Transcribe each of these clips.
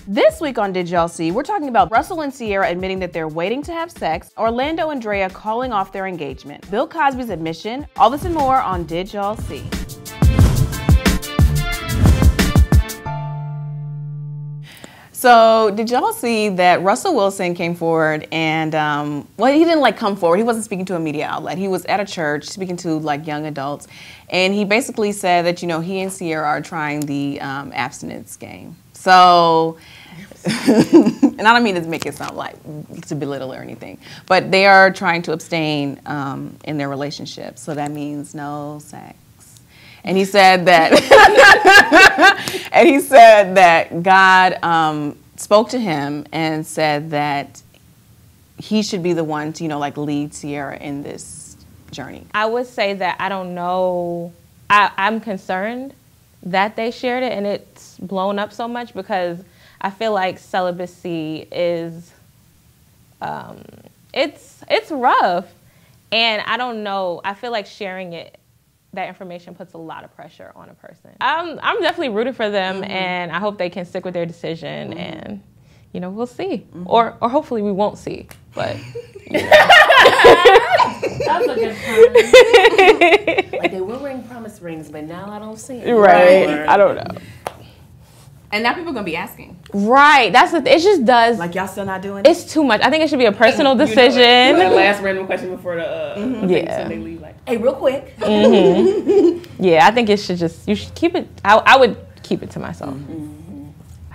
This week on Did Y'all See, we're talking about Russell and Ciara admitting that they're waiting to have sex, Orlando and Draya calling off their engagement, Bill Cosby's admission, all this and more on Did Y'all See. So, did y'all see that Russell Wilson came forward and, well, he didn't like come forward. He wasn't speaking to a media outlet. He was at a church speaking to like young adults. And he basically said that, you know, he and Ciara are trying the abstinence game. So, and I don't mean to make it sound like to belittle or anything, but they are trying to abstain in their relationship. So that means no sex. And he said that, God spoke to him and said that he should be the one to, you know, like lead Ciara in this journey. I would say that I don't know. I'm concerned that they shared it and it's blown up so much because I feel like celibacy is, it's rough. And I don't know. I feel like sharing it, that information puts a lot of pressure on a person. I'm definitely rooting for them, and I hope they can stick with their decision, and you know, we'll see, or hopefully we won't see. But you know. That's a good point. Like they were wearing promise rings, but now I don't see it. Right? I don't know. And now people are gonna be asking. Right. That's the. It just does. Like y'all still not doing it? It's too much. I think it should be a personal decision. The last random question before the yeah. so they leave like, hey, real quick. Yeah, I think it should just. You should keep it. I would keep it to myself.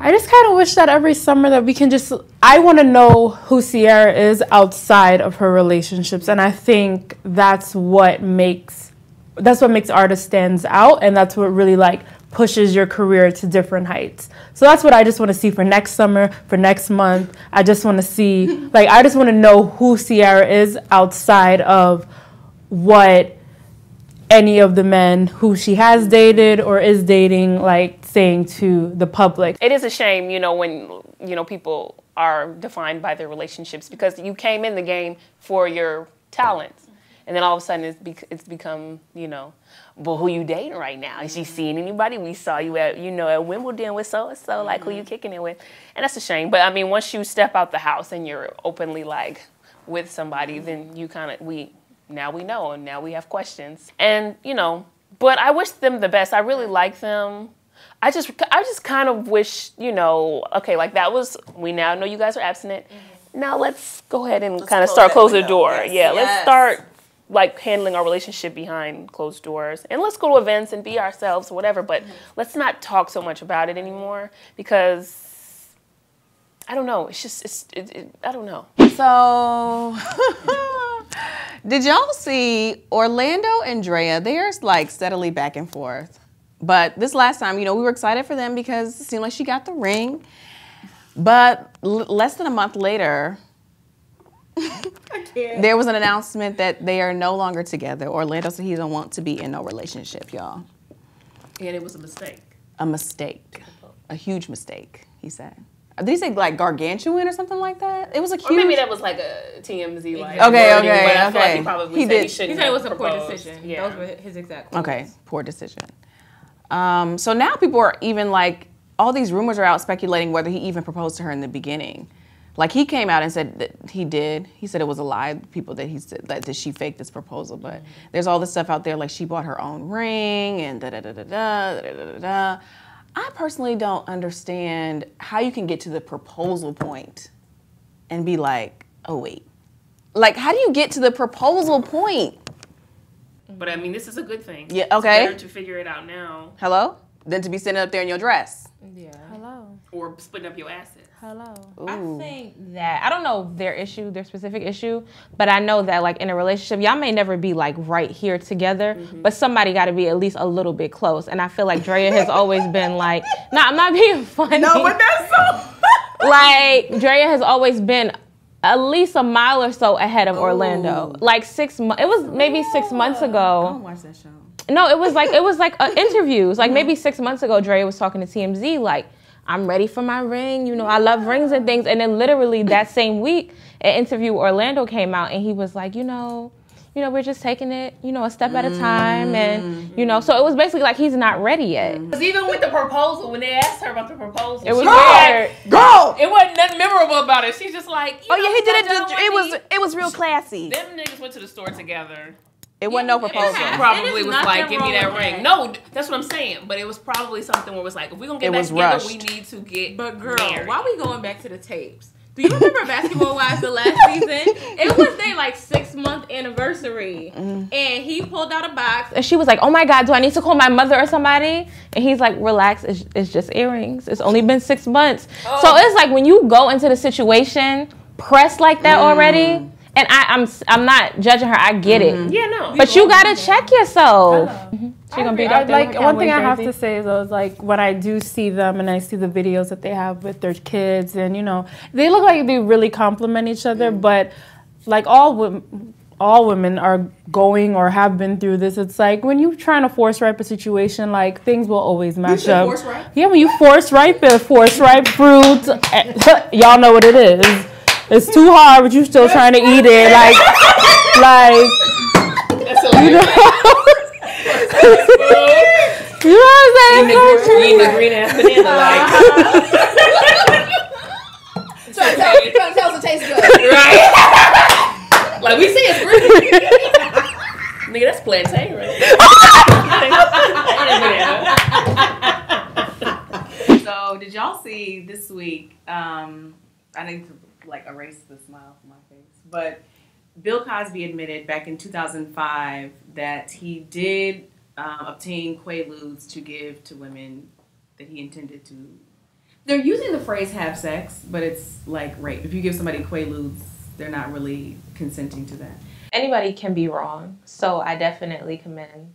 I just kind of wish that every summer that we can just. I want to know who Ciara is outside of her relationships, and I think that's what makes artists stands out, and that's what really like pushes your career to different heights. So that's what I just want to see for next summer, for next month. I just want to see, like, I just want to know who Ciara is outside of what any of the men who she has dated or is dating, like, saying to the public. It is a shame, you know, when, you know, people are defined by their relationships because you came in the game for your talents. And then all of a sudden it's become, you know, well, who you dating right now? Is she seeing anybody? We saw you at, you know, at Wimbledon with so-and-so, like who you kicking it with? And that's a shame. But I mean, once you step out the house and you're openly like with somebody, then you kind of, now we know and now we have questions. And, you know, but I wish them the best. I really like them. I just kind of wish, you know, okay, like that was, we now know you guys are abstinent. Now let's go ahead and kind of start closing the door. Yes. Yeah, let's start like handling our relationship behind closed doors, and let's go to events and be ourselves or whatever, but let's not talk so much about it anymore because I don't know, it's just, I don't know. So, did y'all see Orlando and Draya? They're like steadily back and forth. But this last time, you know, we were excited for them because it seemed like she got the ring. But less than a month later, there was an announcement that they are no longer together. Orlando said he don't want to be in no relationship, y'all. And it was a mistake. A mistake. A huge mistake, he said. Did he say like gargantuan or something like that? It was a huge... Or maybe that was like a TMZ like... Okay. But I feel like he probably said he shouldn't. He said it was a poor proposed. decision. Yeah. Those were his exact words. Okay, poor decision. So now people are even like, all these rumors are out speculating whether he even proposed to her in the beginning. Like he came out and said that he did. He said it was a lie. People that he said that she faked this proposal, but there's all this stuff out there like she bought her own ring and da da da da da da da da. I personally don't understand how you can get to the proposal point and be like, oh wait, like how do you get to the proposal point? But I mean, this is a good thing. Yeah. Okay. It's better to figure it out now. Hello? Than to be sitting up there in your dress. Yeah. Hello. Or splitting up your assets. Hello. I think that, I don't know their specific issue, but I know that like in a relationship, y'all may never be like right here together, but somebody got to be at least a little bit close. And I feel like Draya has always been like, no, I'm not being funny. No, but that's so... Like, Draya has always been at least a mile or so ahead of Orlando. Like 6 months, it was maybe 6 months ago. I don't watch that show. No, it was like interviews. Like maybe 6 months ago, Draya was talking to TMZ like, I'm ready for my ring. You know, I love rings and things. And then literally that same week, an interview with Orlando came out and he was like, you know, you know, we're just taking it, you know, a step at a time. And, you know, so it was basically like he's not ready yet. Because even with the proposal, when they asked her about the proposal, It was she weird. Girl! it wasn't nothing memorable about it. She's just like, Oh, yeah, he did it. It was real classy. Them niggas went to the store together. It wasn't no proposal. She probably was like, give me that ring. No, that's what I'm saying. But it was probably something where it was like, if we're going to get back together, rushed. we need to get But girl, married. why we going back to the tapes? Do you remember Basketball Wives the last season? It was their like 6-month anniversary, and he pulled out a box. And she was like, oh my God, do I need to call my mother or somebody? And he's like, relax, it's just earrings. It's only been 6 months. Oh. So it's like when you go into the situation pressed like that already, and I'm not judging her, I get it. Yeah, no. But you gotta check yourself. She gonna be I, there like one thing I have to say though is like when I do see them and I see the videos that they have with their kids, and you know they look like they really complement each other, but like all women are going or have been through this. It's like when you're trying to force ripe a situation, like things will always match up. Force ripe? Yeah, when you force ripe fruit, y'all know what it is. It's too hard, but you're still trying to eat it. Like you know. You know what I'm saying? In the green ass banana, like. Trying to tell us it tastes good. Right? Like, we see it's green. Nigga, that's plantain, right? So, did y'all see this week? I need to like erase the smile from my face, but Bill Cosby admitted back in 2005 that he did obtain quaaludes to give to women that he intended to. They're using the phrase "have sex," but it's like rape. If you give somebody quaaludes, they're not really consenting to that. Anybody can be wrong, so I definitely commend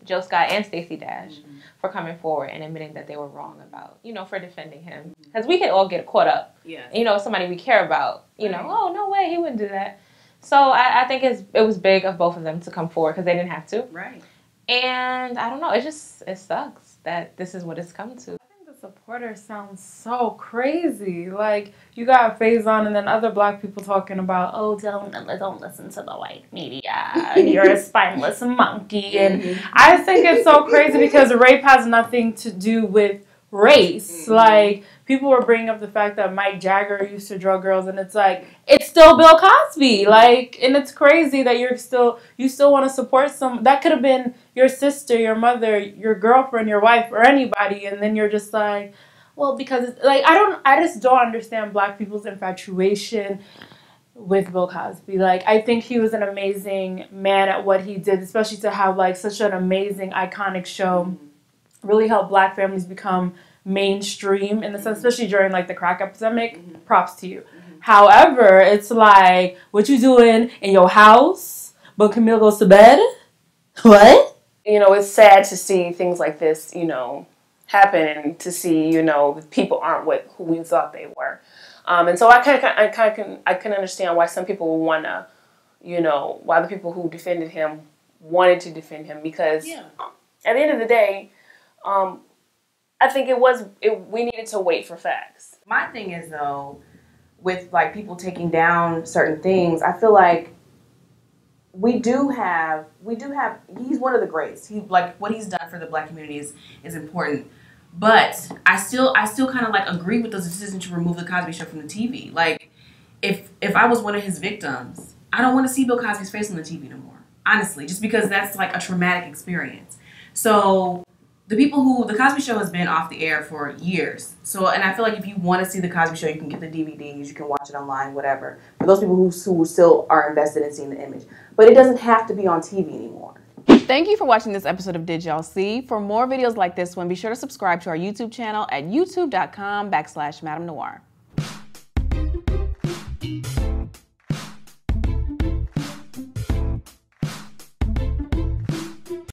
Joe Scott and Stacey Dash for coming forward and admitting that they were wrong about, you know, for defending him. Because we can all get caught up, you know, somebody we care about, you know, oh, no way, he wouldn't do that. So I think it was big of both of them to come forward because they didn't have to. Right. And I don't know, it sucks that this is what it's come to. Supporters sound so crazy. Like you got Faison and then other black people talking about, oh, don't listen to the white media. You're a spineless monkey. And I think it's so crazy because rape has nothing to do with race. Like people were bringing up the fact that Mike Jagger used to drug girls, and it's like it's still Bill Cosby. Like, and it's crazy that you still want to support some that could have been your sister, your mother, your girlfriend, your wife, or anybody, and then you're just like, well, because it's, like I just don't understand black people's infatuation with Bill Cosby. Like, I think he was an amazing man at what he did, especially to have like such an amazing, iconic show. Really helped black families become mainstream in the sense, especially during like the crack epidemic. Props to you. However, it's like, what you doing in your house, but Camille goes to bed? What? You know, it's sad to see things like this, you know, happen, and to see, you know, people aren't who we thought they were. And so I can understand why some people would want to, you know, why the people who defended him wanted to defend him, because at the end of the day, I think we needed to wait for facts. My thing is though, with like people taking down certain things, I feel like we do have, he's one of the greats. He, like, what he's done for the black community is important. But I still kind of like agree with the decision to remove the Cosby Show from the TV. Like, if I was one of his victims, I don't want to see Bill Cosby's face on the TV no more. Honestly, just because that's like a traumatic experience. So the Cosby Show has been off the air for years. So, and I feel like if you want to see the Cosby Show, you can get the DVDs, you can watch it online, whatever. For those people who still are invested in seeing the image. But it doesn't have to be on TV anymore. Thank you for watching this episode of Did Y'all See? For more videos like this one, be sure to subscribe to our YouTube channel at youtube.com/MadameNoire.